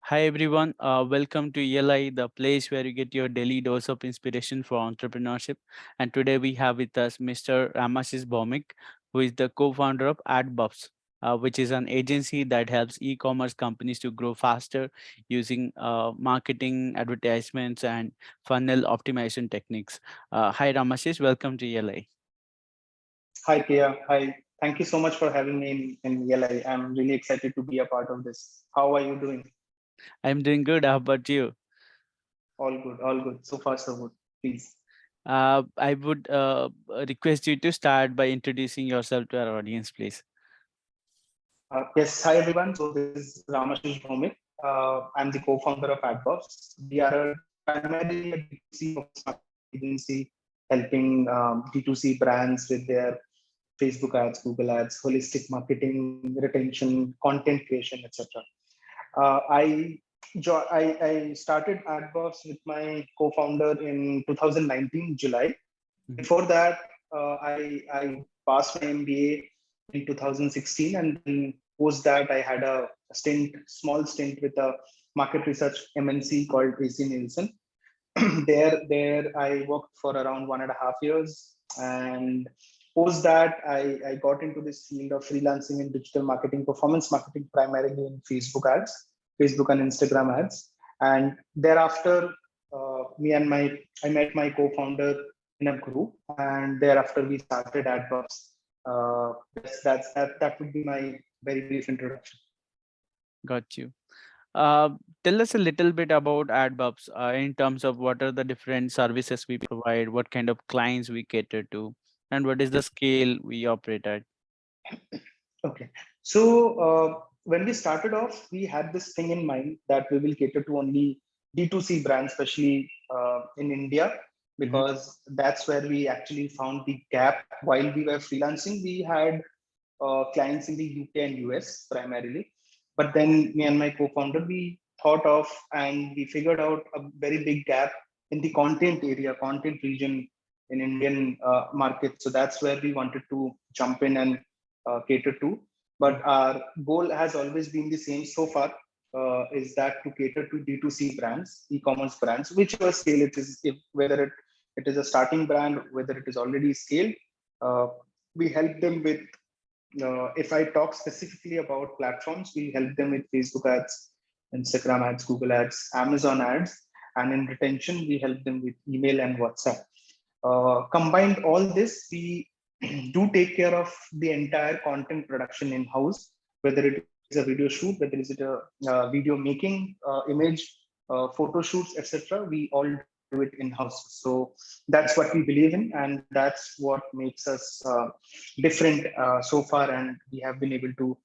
Hi everyone, welcome to ELI, the place where you get your daily dose of inspiration for entrepreneurship. And today we have with us Mr. Ramasish Bhowmik, who is the co-founder of Adbuffs, which is an agency that helps e-commerce companies to grow faster using marketing, advertisements, and funnel optimization techniques. Hi Ramasish, welcome to ELI. Hi, Kia. Hi. Thank you so much for having me in ELI. I'm really excited to be a part of this. How are you doing? I'm doing good. How about you? All good, all good. So far, so good. Please. I would request you to start by introducing yourself to our audience, please. Yes, hi everyone. So this is Ramasish Bhowmik. I'm the co-founder of Adbuffs. We are primarily a D2C focused marketing agency helping D2C brands with their Facebook ads, Google ads, holistic marketing, retention, content creation, etc. I started Adbuffs with my co-founder in 2019 July. Mhm. Before that, I passed my MBA in 2016, and then post that I had a small stint with a market research MNC called AC Nielsen. there I worked for around 1.5 years, and post that I got into this field of freelancing in digital marketing, performance marketing, primarily in Facebook ads, Facebook and Instagram ads. And thereafter, I met my co-founder in a group, and thereafter we started Adbuffs. That would be my very brief introduction. Got you. Uh, Tell us a little bit about AdBuffs in terms of what are the different services we provide, what kind of clients we cater to, and what is the scale we operate at. Okay. So when we started off, we had this thing in mind that we will cater to only D2C brands, especially in India, Mhm. because that's where we actually found the gap. While we were freelancing, we had clients in the UK and US primarily. But then me and my co-founder, we thought of and we figured out a very big gap in the content area, content region in Indian market. So that's where we wanted to jump in and cater to. But our goal has always been the same so far. Is that to cater to D2C brands, e-commerce brands, whichever scale it is, if whether it is a starting brand, whether it is already scaled, uh, we help them with if I talk specifically about platforms, we help them with Facebook ads, Instagram ads, Google ads, Amazon ads, and in retention, we help them with email and WhatsApp. Combined all this, we do take care of the entire content production in house, whether it is a video shoot, whether it is a video making, image, photo shoots, etc. We all do it in house. So that's what we believe in, and that's what makes us different so far, and we have been able to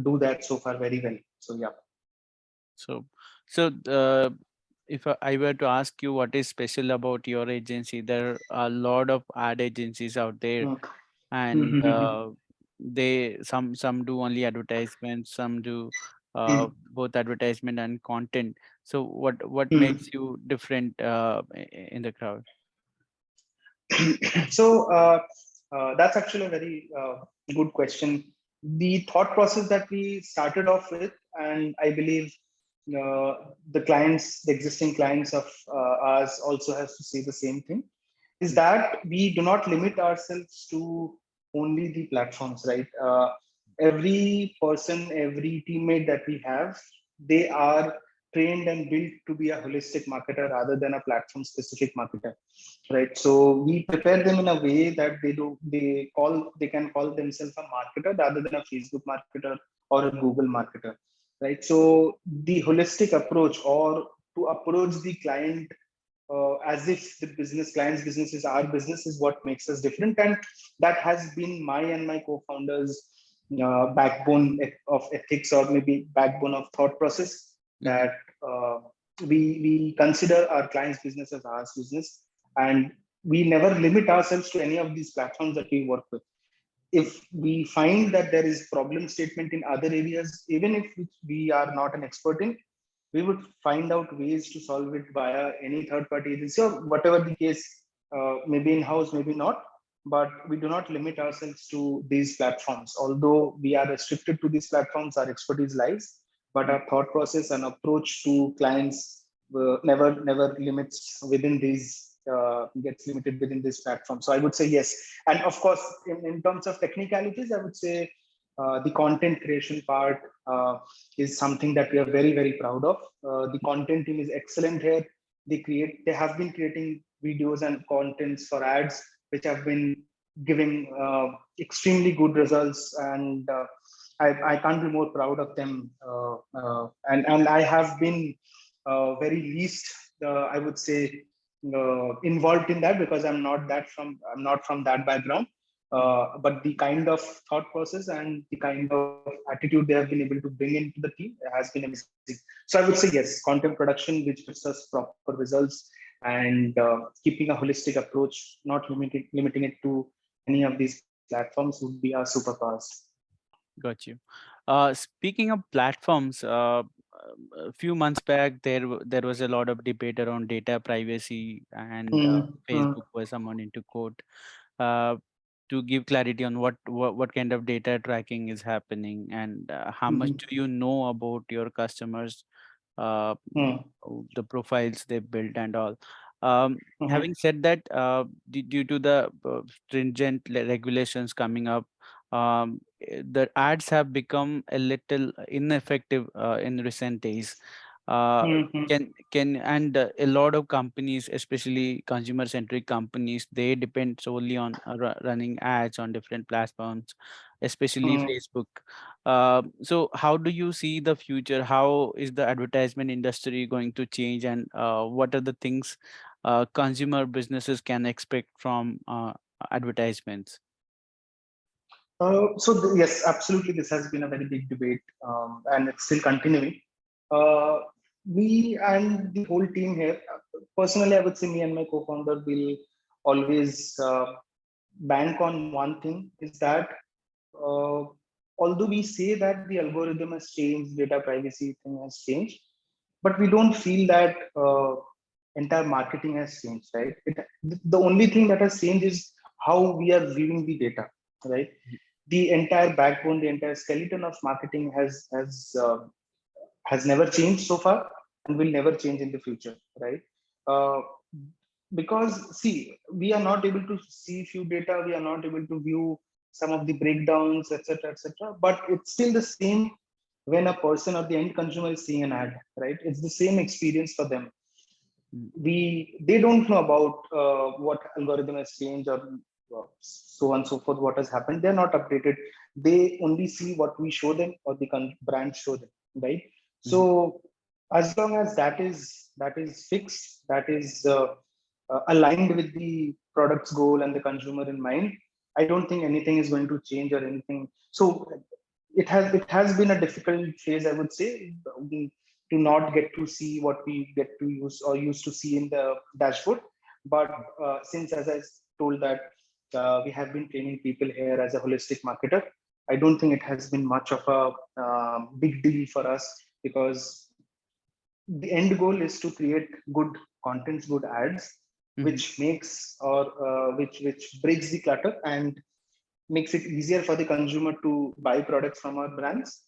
do that so far very well. So yeah. So, so if I were to ask you what is special about your agency, there are a lot of ad agencies out there, and they some do only advertisements, some do both advertisement and content. So what makes you different in the crowd? So that's actually a very good question. The thought process that we started off with, and I believe uh, the existing clients of ours also has to say the same thing, is that we do not limit ourselves to only the platforms, right? Every person, every teammate that we have, they are trained and built to be a holistic marketer rather than a platform specific marketer, right? So we prepare them in a way that they can call themselves a marketer rather than a Facebook marketer or a Google marketer, right? So the holistic approach, or to approach the client as if the client's business is our business, is what makes us different, and that has been my and my co-founders backbone of ethics, or maybe backbone of thought process, Mhm. that uh, we consider our client's business as our business, and we never limit ourselves to any of these platforms that we work with. If we find that there is problem statement in other areas, even if we are not an expert in, we would find out ways to solve it via any third party agency, or whatever the case, maybe in house, maybe not. But we do not limit ourselves to these platforms. Although we are restricted to these platforms, our expertise lies. but our thought process and approach to clients never limits within these gets limited within this platform. So I would say yes. And of course, in terms of technicalities, I would say the content creation part is something that we are very proud of. The content team is excellent here. They have been creating videos and contents for ads which have been giving extremely good results, and I can't be more proud of them. And I have been very least, I would say, involved in that because I'm not from that background. But the kind of thought process and the kind of attitude they have been able to bring into the team has been amazing. So I would say yes, content production, which gives us proper results, and keeping a holistic approach, not limiting it to any of these platforms, would be our superpowers. Got you. Speaking of platforms, a few months back there was a lot of debate around data privacy, and Mm, Facebook was summoned into court uh, to give clarity on what kind of data tracking is happening, and how much mm, do you know about your customers, uh, mm, the profiles they built and all. mm, Having said that, due to the stringent regulations coming up, the ads have become a little ineffective in recent days. Uh, mm, mm, can and a lot of companies, especially consumer centric companies, they depend solely on running ads on different platforms, especially mm. Facebook. So how do you see the future? How is the advertisement industry going to change, and what are the things consumer businesses can expect from advertisements? Yes, absolutely. This has been a very big debate, and it's still continuing. Uh, me and the whole team here, personally, I would say me and my co-founder will always bank on one thing: is that uh, although we say that the algorithm has changed, data privacy thing has changed, but we don't feel that entire marketing has changed, right? The only thing that has changed is how we are viewing the data, right? The entire backbone, the entire skeleton of marketing has never changed so far and will never change in the future, right? Uh, because see, we are not able to see few data, we are not able to view some of the breakdowns, etc., etc. But it's still the same when a person or the end consumer is seeing an ad, right? It's the same experience for them. Mm, They don't know about what algorithm has changed or so on and so forth, what has happened. They're not updated. They only see what we show them or the brand show them, right? So mhm, as long as that is fixed, that is aligned with the product's goal and the consumer in mind, I don't think anything is going to change or anything. So it has been a difficult phase, I would say, to not get to see what we get to use or used to see in the dashboard. But since, as I told that we have been training people here as a holistic marketer, I don't think it has been much of a big deal for us, because the end goal is to create good contents, good ads, mhm, which makes or which breaks the clutter and makes it easier for the consumer to buy products from our brands.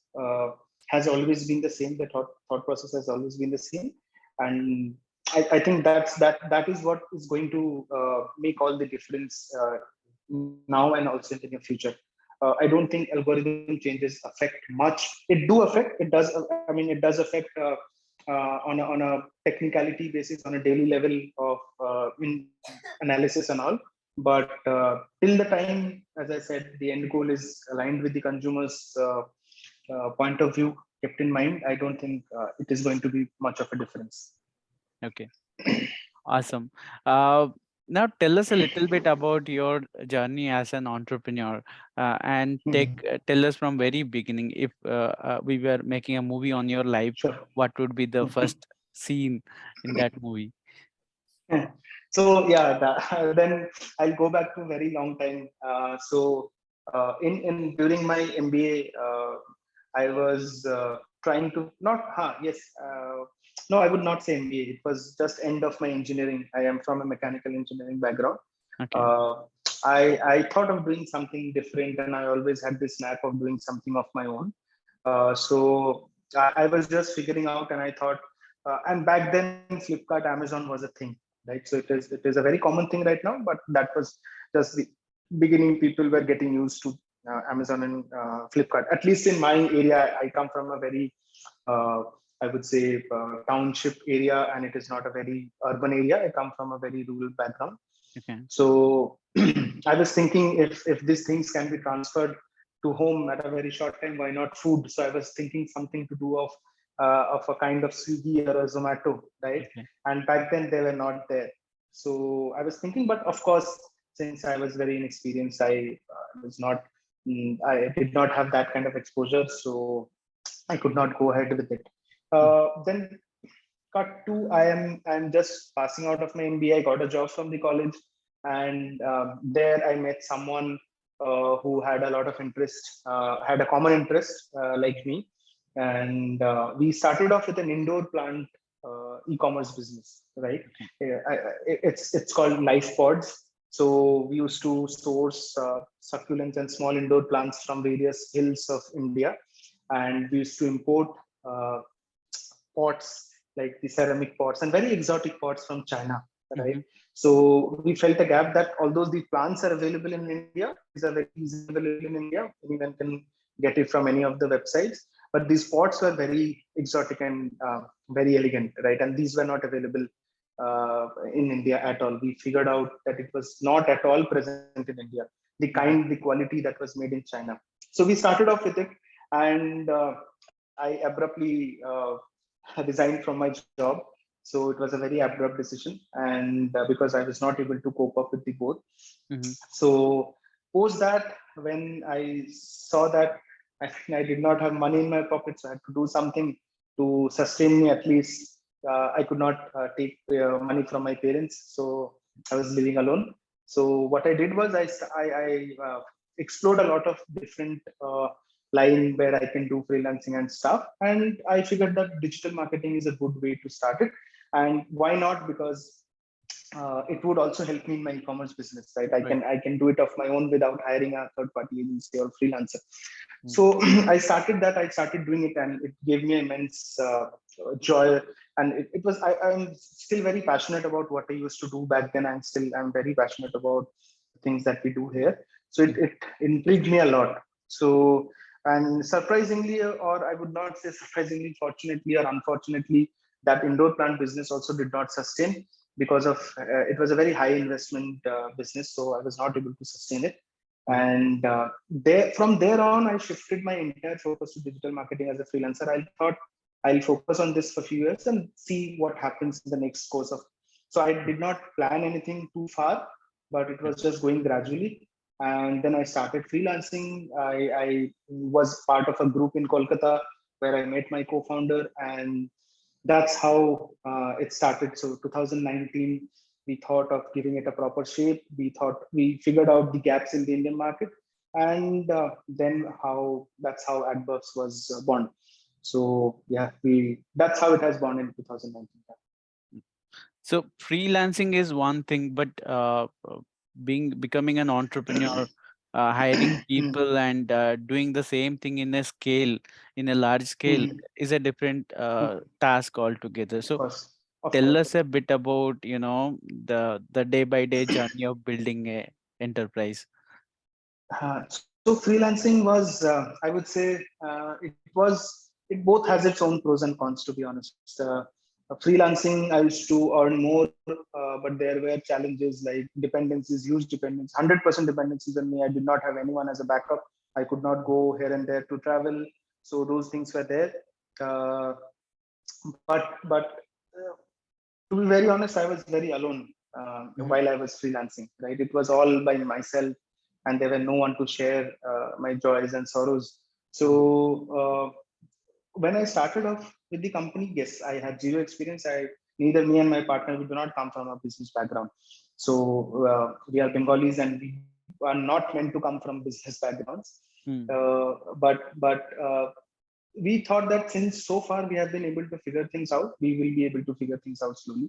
Has always been the same. The thought process has always been the same, and I think that is what is going to make all the difference now and also in the near future. I don't think algorithm changes affect much. It do affect. It does. I mean, it does affect on a technicality basis, on a daily level of in analysis and all. But till the time, as I said, the end goal is aligned with the consumer's point of view kept in mind, I don't think it is going to be much of a difference. okay. Awesome. Uh, Now tell us a little bit about your journey as an entrepreneur, and Mhm. tell us from very beginning. If we were making a movie on your life, Sure. what would be the first scene in that movie? So yeah, then I'll go back to a very long time. In during my MBA, I was trying to not yes no, I would not say MBA. It was just end of my engineering. I am from a mechanical engineering background. Okay. uh, I thought of doing something different, and I always had this knack of doing something of my own. So I was just figuring out, and I thought, and back then Flipkart, Amazon was a thing, right? So it is a very common thing right now, but that was just the beginning. People were getting used to Amazon and Flipkart. At least in my area, I come from a very uh, I would say township area, and it is not a very urban area. I come from a very rural background. Okay. So I was thinking, if these things can be transferred to home at a very short time, why not food? So I was thinking something to do of a kind of Swiggy or a Zomato, right? Okay. And back then they were not there. So I was thinking, but of course, since I was very inexperienced, I was not, I did not have that kind of exposure, so I could not go ahead with it. Mm. Then cut to I'm just passing out of my MBA. I got a job from the college, and there I met someone who had a lot of interest, had a common interest like me, and we started off with an indoor plant e-commerce business. Right, Okay. it's called Life Pods. So we used to source succulents and small indoor plants from various hills of India, and we used to import uh, pots like the ceramic pots and very exotic pots from China, right? Mm-hmm. So we felt a gap that although the plants are available in India, these are very easily available in India. Anyone can get it from any of the websites. But these pots were very exotic and very elegant, right? And these were not available in India at all. We figured out that it was not at all present in India. The quality that was made in China. So we started off with it, and I abruptly resigned from my job. So it was a very abrupt decision, and because I was not able to cope up with the both. Mm-hmm. So post that, when I saw that I did not have money in my pockets, I had to do something to sustain me at least. I could not take money from my parents, so I was living alone. So what I did was I explored a lot of different line where I can do freelancing and stuff. And I figured that digital marketing is a good way to start it. And why not? Because it would also help me in my e-commerce business, right? I Right. can I can do it of my own without hiring a third-party agency or freelancer. Mm. So I started that. I started doing it, and it gave me immense joy. And it was I'm still very passionate about what I used to do back then. I'm very passionate about things that we do here. So Mm. it intrigued me a lot. So, and surprisingly, or I would not say surprisingly, fortunately or unfortunately, that indoor plant business also did not sustain because of it was a very high investment business, so I was not able to sustain it. Mm. And there from there on, I shifted my entire focus to digital marketing as a freelancer. I thought I'll focus on this for a few years and see what happens in the next course of. So I did not plan anything too far, but it Okay. was just going gradually. And then I started freelancing. I was part of a group in Kolkata where I met my co-founder, and that's how it started. So 2019, we thought of giving it a proper shape. We figured out the gaps in the Indian market, and then how that's how Adbuffs was born. So yeah, we that's how it has born in 2019. So freelancing is one thing, but being becoming an entrepreneur, hiring people and doing the same thing in a scale, in a large scale, Mhm. is a different task altogether. Of So course, of tell course. us a bit about the day by day journey of building a enterprise. So freelancing was, I would say, it both has its own pros and cons. To be honest, freelancing I used to earn more, but there were challenges like dependencies, huge dependencies, 100% dependencies on me. I did not have anyone as a backup. I could not go here and there to travel, so those things were there. Uh, but to be very honest, I was very alone Mhm. while I was freelancing. Right, it was all by myself, and there were no one to share my joys and sorrows. So Mhm. when I started off with the company, yes, I had zero experience. Neither me and my partner, we do not come from a business background. So we are Bengalis, and we are not meant to come from business backgrounds. Mm. But we thought that since so far we have been able to figure things out, we will be able to figure things out slowly.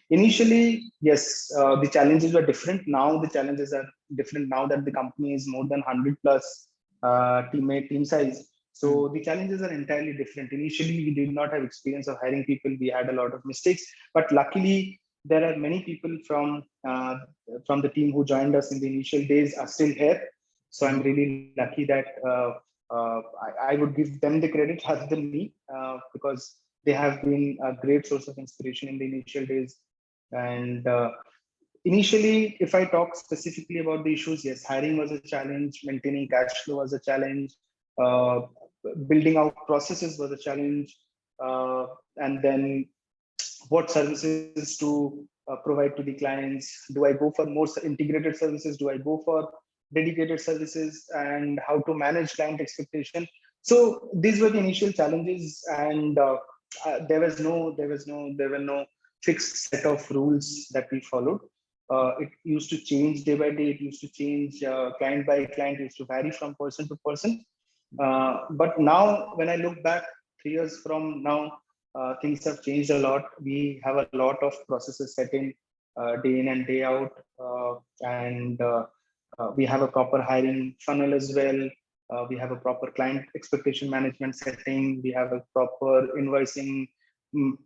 Initially, yes, the challenges were different. Now the challenges are different now that the company is more than 100 plus team size. mm, So the challenges are entirely different. Initially, we did not have experience of hiring people. We had a lot of mistakes, but luckily, there are many people from the team who joined us in the initial days are still here. So I'm mm, really lucky that I would give them the credit rather than me, because they have been a great source of inspiration in the initial days. And initially, if I talk specifically about the issues, yes, hiring was a challenge, maintaining cash flow was a challenge, uh, building out processes was a challenge, and then what services to provide to the clients. Do I go for more integrated services? Do I go for dedicated services? And how to manage client expectation? So these were the initial challenges, and there were no fixed set of rules that we followed. It used to change day by day. It used to change client by client. It used to vary from person to person. But now, when I look back 3 years from now, things have changed a lot. We have a lot of processes set day in and day out, and we have a proper hiring funnel as well. We have a proper client expectation management setting. We have a proper invoicing,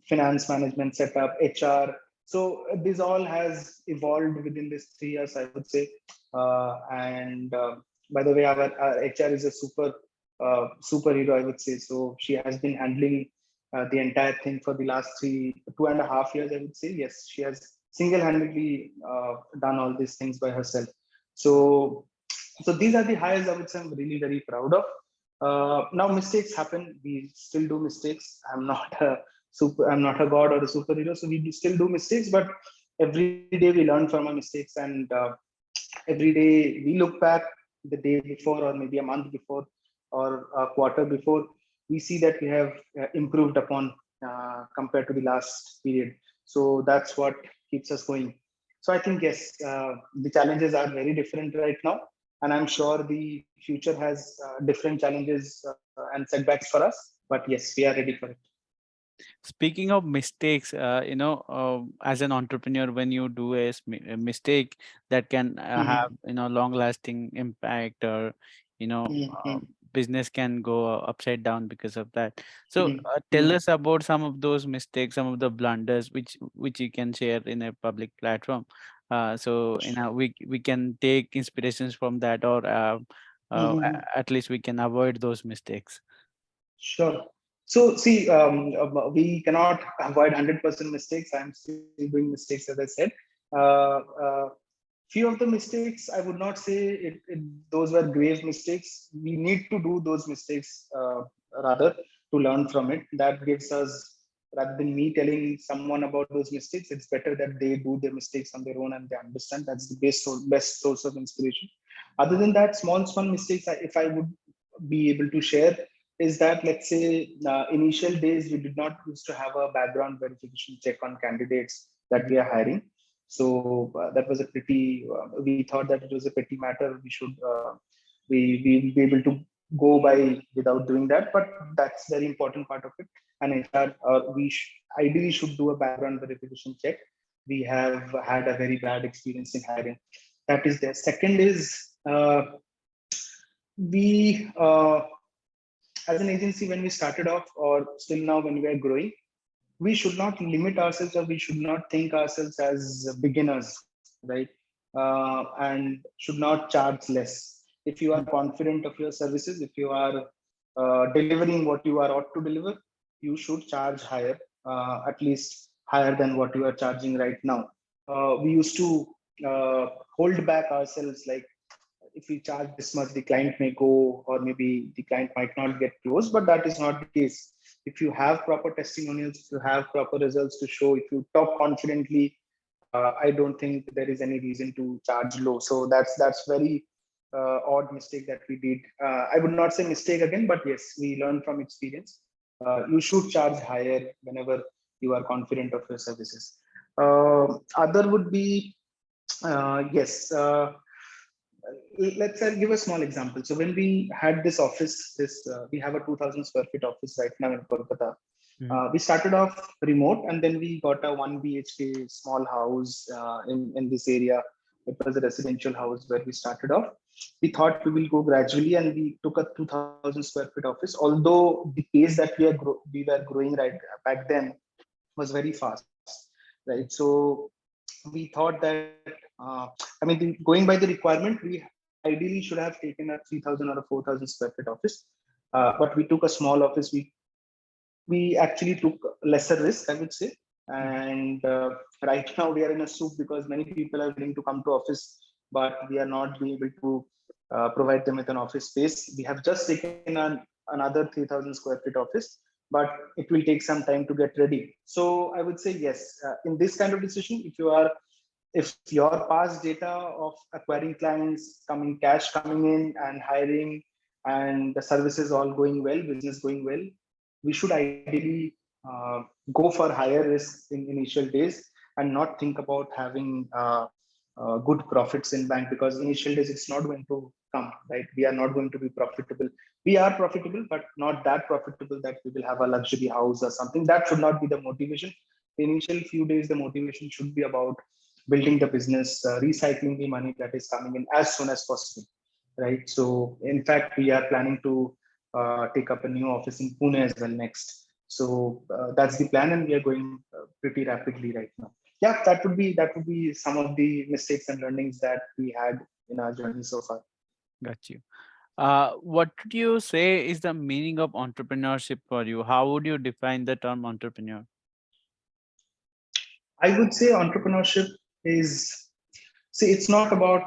finance management setup, HR. So this all has evolved within this 3 years, I would say. And by the way, our HR is a superhero, I would say. So she has been handling the entire thing for the last 2.5 years, I would say. Yes, she has single-handedly done all these things by herself. So, so these are the hires I would say I'm really very proud of. Now mistakes happen. We still do mistakes. I'm not a god or a superhero, so still do mistakes. But every day we learn from our mistakes, and every day we look back the day before, or maybe a month before, or a quarter before, we see that we have improved upon compared to the last period. So that's what keeps us going. So I think yes, the challenges are very different right now, and I'm sure the future has different challenges and setbacks for us. But yes, we are ready for it. Speaking of mistakes, as an entrepreneur, when you do a mistake that can have, Mhm. long lasting impact, or, you know, uh, Mhm. business can go upside down because of that. So, Mhm. tell Mhm. us about some of those mistakes, some of the blunders, which you can share in a public platform. So, we can take inspirations from that, or Mhm. at least we can avoid those mistakes. Sure. So, see, we cannot avoid 100% mistakes. I'm still doing mistakes, as I said. Few of the mistakes, I would not say those were grave mistakes. We need to do those mistakes rather to learn from it. That gives us, rather than me telling someone about those mistakes, it's better that they do their mistakes on their own and they understand. That's the best source of inspiration. Other than that, small mistakes, if I would be able to share, is that, let's say, initial days we did not used to have a background verification check on candidates that we are hiring. So that was a pretty we thought that it was a petty matter. We should we will be able to go by without doing that, but that's very important part of it. And HR, ideally should do a background verification check. We have had a very bad experience in hiring. That is there. Second is, we as an agency, when we started off, or still now when we are growing, we should not limit ourselves, or we should not think ourselves as beginners, right? And should not charge less. If you are confident of your services, if you are delivering what you are ought to deliver, you should charge higher, at least higher than what you are charging right now. We used to hold back ourselves, like, if we charge this much, the client may go, or maybe the client might not get close, but that is not the case. If you have proper testimonials, if you have proper results to show, if you talk confidently, I don't think there is any reason to charge low. So that's very odd mistake that we did. I would not say mistake again, but yes, we learn from experience. You should charge higher whenever you are confident of your services. Other would be, yes. Let's give a small example. So when we had this office, we have a 2,000 square feet office right now in Kolkata. Mhm. We started off remote, and then we got a 1 BHK small house in this area. It was a residential house where we started off. We thought we will go gradually, and we took a 2,000 square feet office. Although the pace that we were growing right back then was very fast, right? So we thought that, going by the requirement, we ideally should have taken a 3,000 or a 4,000 square feet office, but we took a small office. We actually took lesser risk, I would say. Mhm. And right now we are in a soup because many people are willing to come to office, but we are not being able to provide them with an office space. We have just taken on another 3,000 square feet office, but it will take some time to get ready. So I would say yes, in this kind of decision, if your past data of acquiring clients, coming cash coming in and hiring, and the services all going well, business going well, we should ideally go for higher risk in initial days and not think about having good profits in bank, because initial days it's not going to come, right? We are not going to be profitable. We are profitable, but not that profitable that we will have a luxury house or something. That should not be the motivation. The initial few days, the motivation should be about building the business, recycling the money that is coming in as soon as possible, right? So in fact, we are planning to take up a new office in Pune as well next. So that's the plan, and we are going pretty rapidly right now. Yeah, that would be some of the mistakes and learnings that we had in our journey so far. Got you. What would you say is the meaning of entrepreneurship for you? How would you define the term entrepreneur? I would say entrepreneurship is, see, it's not about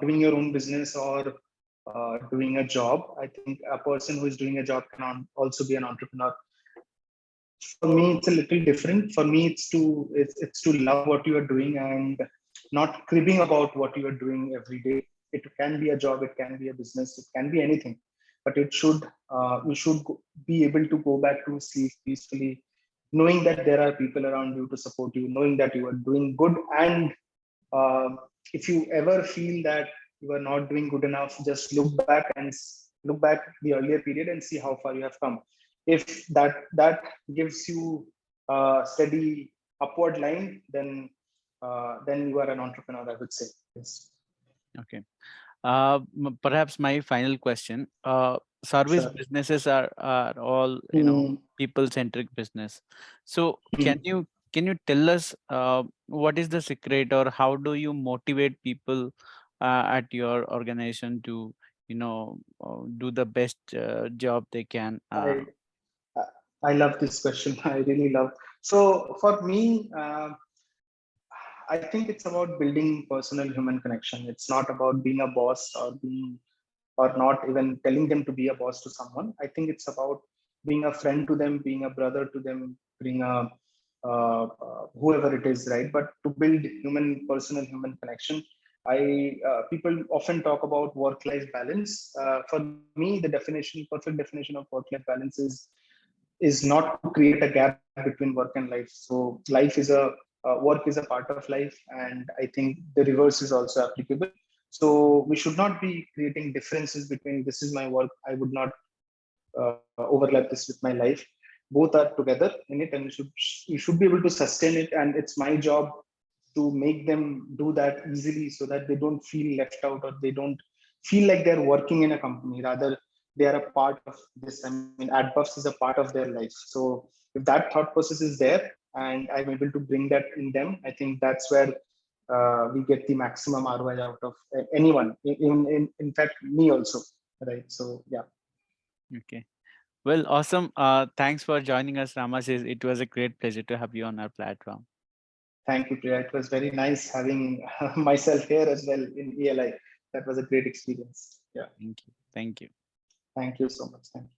doing your own business or doing a job. I think a person who is doing a job can also be an entrepreneur. For me it's a little different. For me it's to love what you are doing and not cribbing about what you are doing every day. It can be a job, it can be a business, it can be anything, but it should you should be able to go back to sleep peacefully, knowing that there are people around you to support you, knowing that you are doing good. And uh, if you ever feel that you are not doing good enough, just look back the earlier period and see how far you have come. If that gives you a steady upward line, then you are an entrepreneur, I would say. Yes. Okay. Perhaps my final question. Service Sure. businesses are all, Hmm. people centric business. So can Hmm. you tell us what is the secret, or how do you motivate people at your organization to do the best job they can? I i love this question. I really love. So for me, I think it's about building personal human connection. It's not about being a boss or not even telling them to be a boss to someone. I think it's about being a friend to them, being a brother to them, being a whoever it is, right? But to build personal human connection. People often talk about work-life balance. For me, the perfect definition of work-life balance is not to create a gap between work and life. So life is a work is a part of life, and I think the reverse is also applicable. So we should not be creating differences between this is my work. I would not overlap this with my life. Both are together in it, and you should be able to sustain it. And it's my job to make them do that easily, so that they don't feel left out, or they don't feel like they're working in a company. Rather, they are a part of this. I mean, Adbuffs is a part of their life. So if that thought process is there and I'm able to bring that in them, I think that's where we get the maximum ROI out of anyone. In fact, me also, right? So yeah, Okay. Well, awesome. Thanks for joining us, Ramashish. It was a great pleasure to have you on our platform. thank you, Priya. It was very nice having myself here as well in ELI. That was a great experience. Yeah, Thank you. Thank you. thank you so much. Thank you.